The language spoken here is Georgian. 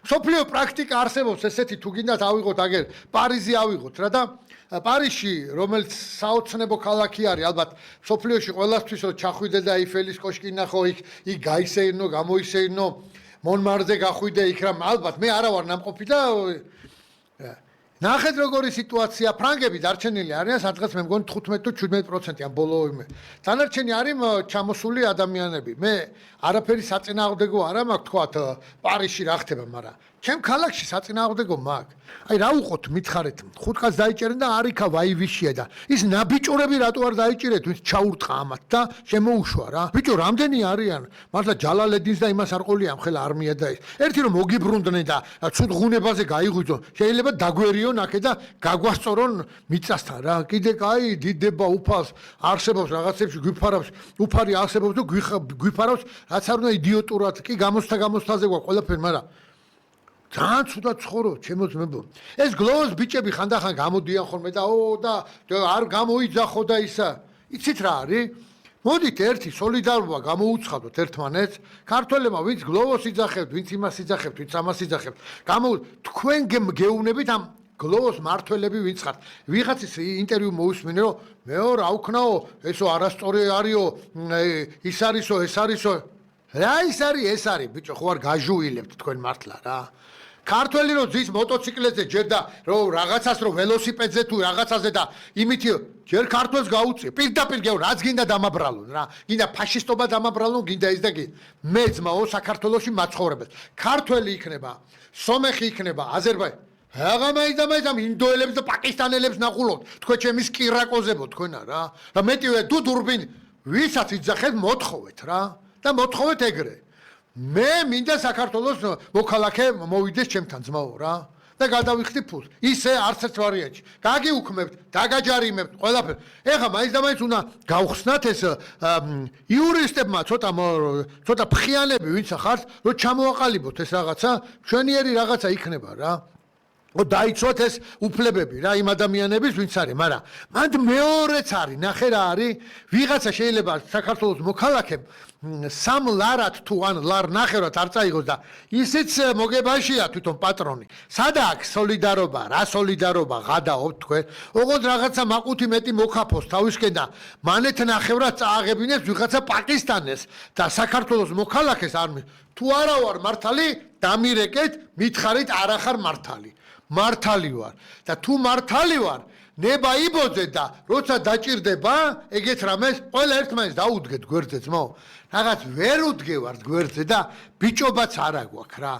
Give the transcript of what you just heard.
სოფლიო პრაქტიკა არსებობს ესეთი თუ გინდათ ავიღოთ აგერ პარიზი ავიღოთ რა და პარიზში რომელიც საოცნებო ქალაქი არის ალბათ სოფლიოში ყველასთვის რომ ჩახვიდე და აიფელის კოშკი ნახო იქ გაისეირნო გამოისეირნო მონმარზე გახვიდე იქ რა ალბათ მე არა ვარ ნამყოფი და ნახეთ როგორი სიტუაცია ფრანგები დარჩენილი არიან სადღაც მე მგონი 15 თუ 17% ამ ბოლო იმე დანარჩენი არის ჩამოსული ადამიანები მე არაფერი საწინააღმდეგო არა მაქვს თქვათ პარიზში რა ხდება მაგრამ ჩემ ქალაქში საწინააღმდეგო მაქვს აი რა უყოთ მითხარეთ 5 კაცს დაიჭერენ და არიქა ვაივიშია და ის ნაბიჭურები რატო არ დაიჭირეთ ვინც ჩაურტყა ამათ და შემოუშვა რა ბიჭო რამდენი არიან მართლა ჯალალედინს და იმას არ ყოლია მხელა არმია და ის ერთი რომ მოგიბრუნდნენ და ცუდ ღუნებაზე გაიღვიძო შეიძლება დაგვერიონ აქე და გაგვასწორონ მიწასთან რა კიდე კაი დიდება უფალს არსებობს რაღაცებში გვიფარავს უფარი არსებობს და გვიფარავს რაც არ უნდა იდიოტურად კი გამოსთაზე გვაქვს ყველაფერი მაგრამ ძალიან ცუდად ცხოვრობ ჩემო ძმებო ეს გლოვოს ბიჭები ხანდახან გამოდიან ხოლმე და არ გამოიძახო და ისა იცით რა არის მოდით ერთი სოლიდარობა გამოუცხადოთ ერთმანეთს ქართველებმა ვინც გლოვოს იძახებთ ვინც იმას იძახებთ ვინც ამას იძახებთ თქვენ გეუბნებით ამ გლოვოს მართველები ვინც ხართ ვიღაცის ინტერვიუ მოусმინე რომ მეო რა ვქნაო ესო არასწორი არისო ის არისო ეს არისო რა ის არის ეს არის ბიჭო ხო არ გაჟუილებთ თქვენ მართლა რა ქართველი რომ ძის მოტოციკლებზე ჯერ და რომ რაღაცას რომ ველოსიპედზე თუ რაღაცაზე და იმითი ჯერ ქართველს გაუწია პირდაპირ გეო რაც გინდა დამაბრალონ რა გინდა ფაშისტობა დამაბრალონ გინდა ის და მე ძმაო საქართველოში მაცხოვრებელს ქართველი იქნება სომეხი იქნება აზერბაიჯანი აღამაი და ინდოელებს და პაკისტანელებს ნახულობთ თქვენ ჩემი სკირაკოზებო თქვენა რა და მეტივე თუ დურბინ ვისაც იძახეთ მოთხოვეთ რა და მოთხოვეთ ეგრე მე მინდა საქართველოს მოქალაქე მოვიდეს ჩემთან ძმაო რა და გადავიხდი ფულს ისე არც ერთ ვარიანტში გაგიუქმებთ დაგაჯარიმებთ ყველაფერი ეხლა მაინც და მაინც უნდა გავხსნათ ეს იურისტებმა ცოტა ფხიანები ვინც ხართ რომ ჩამოაყალიბოთ ეს რაღაცა ჩვენიერი რაღაცა იქნება რა დაიცვათ ეს უფლებები რა იმ ადამიანების ვინც არის მაგრამ მანდ მეორეც არის ნახე რა არის ვიღაცა შეიძლება საქართველოს მოქალაქემ სამ ლარად თუ ან ლარ ნახევრად არ წაიღოს და ისიც მოგებაშია თვითონ პატრონი სადა აქვს სოლიდარობა რა სოლიდარობა ღადაობთ თქვენ ოღონდ რაღაცა მაყუთი მეტი მოქაფოს თავისკენ და მანეთ ნახევრად წააღებინებს ვიღაცა პაკისტანეს და საქართველოს მოქალაქეს არ თუ არა ვარ მართალი დამირეკეთ მითხარით არ ახარ მართალი ვარ და თუ მართალი ვარ ნება იბოძე და როცა დაჭირდება ეგეთ რამეს ყველა ერთმანეთს დაუდგეთ გვერდზე ძმაო რაღაც ვერ უდგევართ გვერდზე და ბიჭობაც არა გვაქვს რა